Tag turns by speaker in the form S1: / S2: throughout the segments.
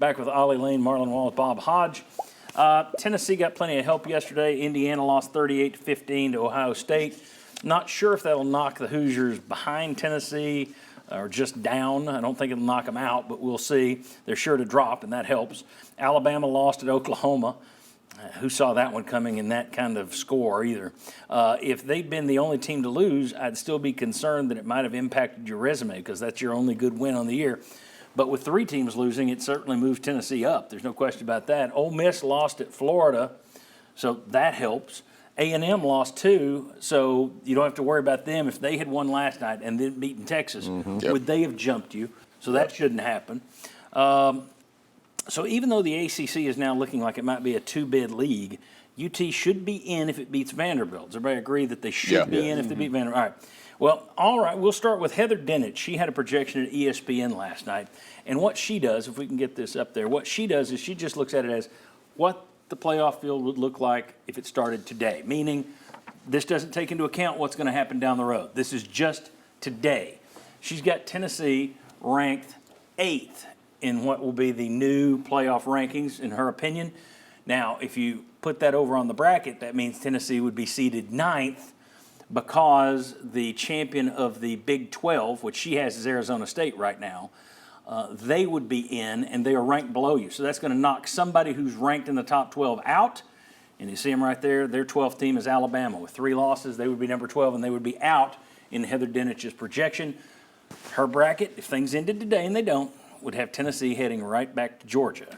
S1: Back with Ollie Lane, Marlon Wallace, Bob Hodge. Tennessee got plenty of help yesterday. Indiana lost 38-15 to Ohio State. Not sure if that'll knock the Hoosiers behind Tennessee or just down. I don't think it'll knock them out, but we'll see. They're sure to drop, and that helps. Alabama lost at Oklahoma. Who saw that one coming in that kind of score either? If they'd been the only team to lose, I'd still be concerned that it might have impacted your resume because that's your only good win on the year. But with 3 teams losing, it certainly moves Tennessee up. There's no question about that. Ole Miss lost at Florida, so that helps. A&M lost 2, so you don't have to worry about them. If they had won last night and then beaten Texas, would they have jumped you? So that shouldn't happen. So even though the ACC is now looking like it might be a 2-bid league, UT should be in if it beats Vanderbilt. Does everybody agree that they should be in if they beat Vanderbilt? All right. Well, all right, we'll start with Heather Dinich. She had a projection at ESPN last night. And what she does, if we can get this up there, what she does is she just looks at it as what the playoff field would look like if it started today, meaning this doesn't take into account what's going to happen down the road. This is just today. She's got Tennessee ranked 8th in what will be the new playoff rankings, in her opinion. Now, if you put that over on the bracket, that means Tennessee would be seeded 9th because the champion of the Big 12, which she has is Arizona State right now, they would be in, and they are ranked below you. So that's going to knock somebody who's ranked in the top 12 out. And you see them right there. Their 12th team is Alabama. With 3 losses, they would be number 12, and they would be out in Heather Dinich's projection. Her bracket, if things ended today, and they don't, would have Tennessee heading right back to Georgia.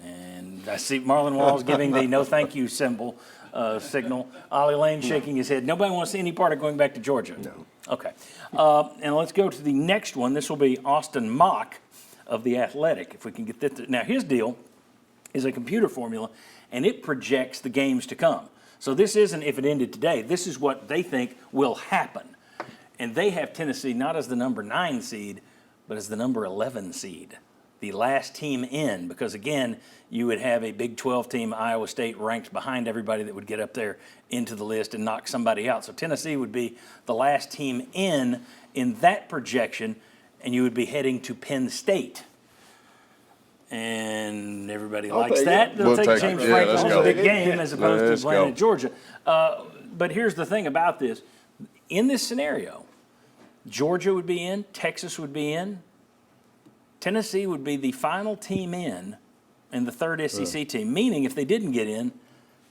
S1: And I see Marlon Walls giving the no thank you signal. Ollie Lane shaking his head. Nobody wants to see any part of going back to Georgia.
S2: No.
S1: Okay. And let's go to the next one. This will be Austin Mock of The Athletic, if we can get that. Now, his deal is a computer formula, and it projects the games to come. So this isn't if it ended today. This is what they think will happen. And they have Tennessee not as the number 9 seed, but as the number 11 seed, the last team in, because, again, you would have a Big 12 team, Iowa State, ranked behind everybody that would get up there into the list and knock somebody out. So Tennessee would be the last team in that projection, and you would be heading to Penn State. And everybody likes that. They'll take James Franklin's big game as opposed to playing at Georgia. But here's the thing about this. In this scenario, Georgia would be in, Texas would be in, Tennessee would be the final team in and the 3rd SEC team, meaning if they didn't get in,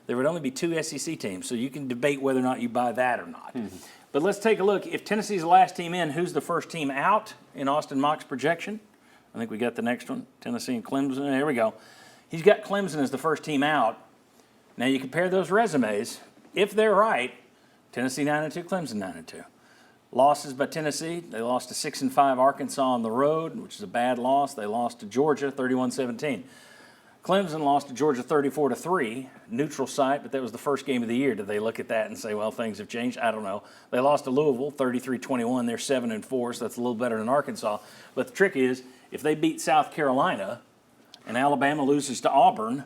S1: there would only be 2 SEC teams. So you can debate whether or not you buy that or not. But let's take a look. If Tennessee's the last team in, who's the first team out in Austin Mock's projection? I think we got the next one, Tennessee and Clemson. There we go. He's got Clemson as the first team out. Now you compare those resumes. If they're right, Tennessee 9-2, Clemson 9-2. Losses by Tennessee, they lost to 6-5 Arkansas on the road, which is a bad loss. They lost to Georgia 31-17. Clemson lost to Georgia 34-3, neutral site, but that was the first game of the year. Did they look at that and say, well, things have changed? I don't know. They lost to Louisville 33-21. They're 7-4, so that's a little better than Arkansas. But the trick is, if they beat South Carolina and Alabama loses to Auburn,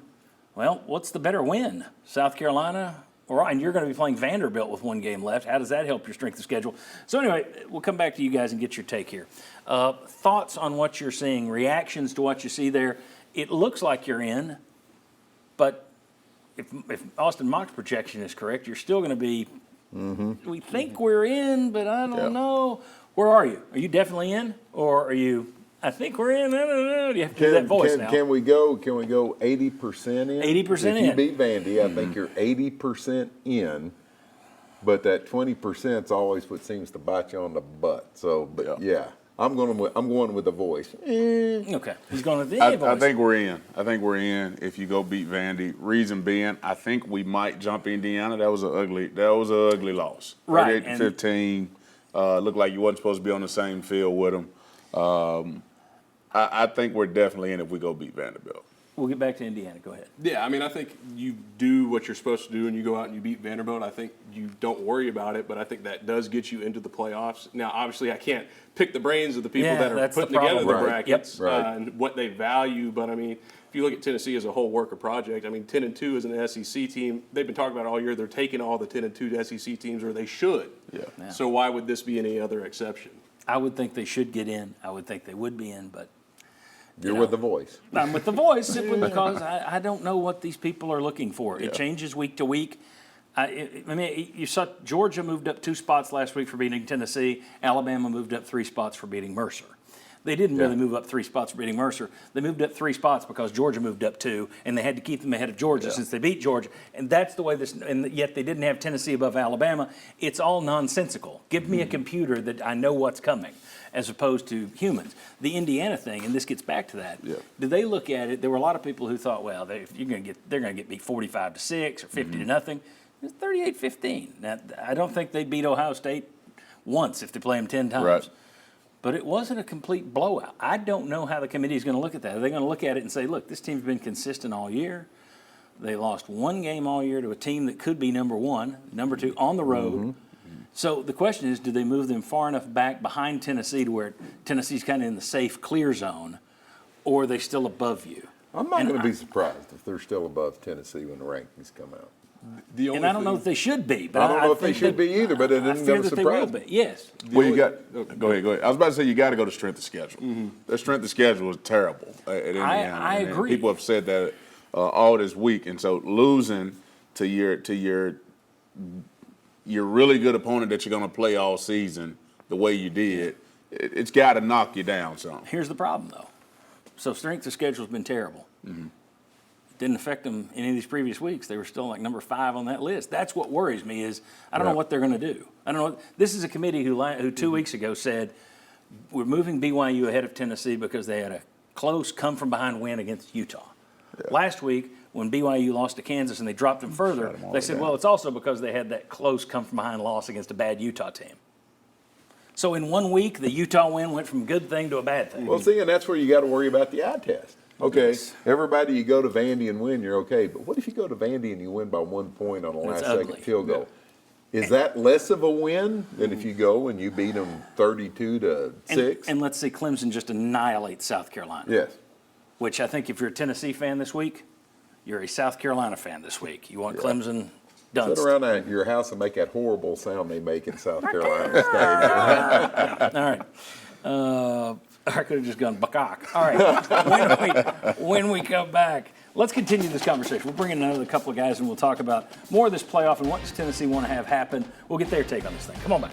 S1: well, what's the better win? South Carolina? And you're going to be playing Vanderbilt with 1 game left. How does that help your strength of schedule? So anyway, we'll come back to you guys and get your take here. Thoughts on what you're seeing, reactions to what you see there. It looks like you're in, but if Austin Mock's projection is correct, you're still going to be, we think we're in, but I don't know. Where are you? Are you definitely in, or are you, I think we're in, I don't know. You have to do that voice now.
S2: Can we go 80% in?
S1: 80% in.
S2: If you beat Vandy, I think you're 80% in, but that 20% is always what seems to bite you on the butt. So, but yeah. I'm going with the voice.
S1: Okay. He's going with the voice.
S3: I think we're in. I think we're in if you go beat Vandy. Reason being, I think we might jump Indiana. That was an ugly loss.
S1: Right.
S3: 38-15. Looked like you wasn't supposed to be on the same field with them. I think we're definitely in if we go beat Vanderbilt.
S1: We'll get back to Indiana. Go ahead.
S4: Yeah, I mean, I think you do what you're supposed to do and you go out and you beat Vanderbilt. I think you don't worry about it, but I think that does get you into the playoffs. Now, obviously, I can't pick the brains of the people that are putting together the brackets and what they value, but I mean, if you look at Tennessee as a whole worker project, I mean, 10-2 is an SEC team. They've been talking about it all year. They're taking all the 10-2 SEC teams, or they should.
S3: Yeah.
S4: So why would this be any other exception?
S1: I would think they should get in. I would think they would be in, but
S2: You're with the voice.
S1: I'm with the voice simply because I don't know what these people are looking for. It changes week to week. I mean, you saw Georgia moved up 2 spots last week for beating Tennessee. Alabama moved up 3 spots for beating Mercer. They didn't really move up 3 spots for beating Mercer. They moved up 3 spots because Georgia moved up 2, and they had to keep them ahead of Georgia since they beat Georgia. And that's the way this. And yet they didn't have Tennessee above Alabama. It's all nonsensical. Give me a computer that I know what's coming, as opposed to humans. The Indiana thing, and this gets back to that. Do they look at it? There were a lot of people who thought, well, they're going to get beat 45-6 or 50-0. It's 38-15. Now, I don't think they'd beat Ohio State once if they play them 10 times.
S3: Right.
S1: But it wasn't a complete blowout. I don't know how the committee is going to look at that. Are they going to look at it and say, look, this team's been consistent all year. They lost 1 game all year to a team that could be number 1, number 2 on the road. So the question is, do they move them far enough back behind Tennessee to where Tennessee's kind of in the safe, clear zone, or are they still above you?
S2: I'm not going to be surprised if they're still above Tennessee when the rankings come out.
S1: And I don't know if they should be. But
S2: I don't know if they should be either, but it isn't going to surprise me.
S1: Yes.
S3: Well, you got. Go ahead. I was about to say you got to go to strength of schedule. Their strength of schedule is terrible at Indiana.
S1: I agree.
S3: People have said that all this week, and so losing to your really good opponent that you're going to play all season the way you did, it's got to knock you down some.
S1: Here's the problem, though. So strength of schedule has been terrible. Didn't affect them any of these previous weeks. They were still like number 5 on that list. That's what worries me is I don't know what they're going to do. I don't know. This is a committee who 2 weeks ago said we're moving BYU ahead of Tennessee because they had a close come-from-behind win against Utah. Last week, when BYU lost to Kansas and they dropped them further, they said, well, it's also because they had that close come-from-behind loss against a bad Utah team. So in 1 week, the Utah win went from good thing to a bad thing.
S2: Well, see, and that's where you got to worry about the eye test. Okay, everybody, you go to Vandy and win, you're okay. But what if you go to Vandy and you win by 1 point on a last-second field goal? Is that less of a win than if you go and you beat them 32-6?
S1: And let's see Clemson just annihilate South Carolina.
S2: Yes.
S1: Which I think if you're a Tennessee fan this week, you're a South Carolina fan this week. You want Clemson done.
S2: Sit around at your house and make that horrible sound they make in South Carolina.
S1: All right. I could have just gone bakak. All right. When we come back, let's continue this conversation. We'll bring in another couple of guys and we'll talk about more of this playoff and what does Tennessee want to have happen. We'll get their take on this thing. Come on back.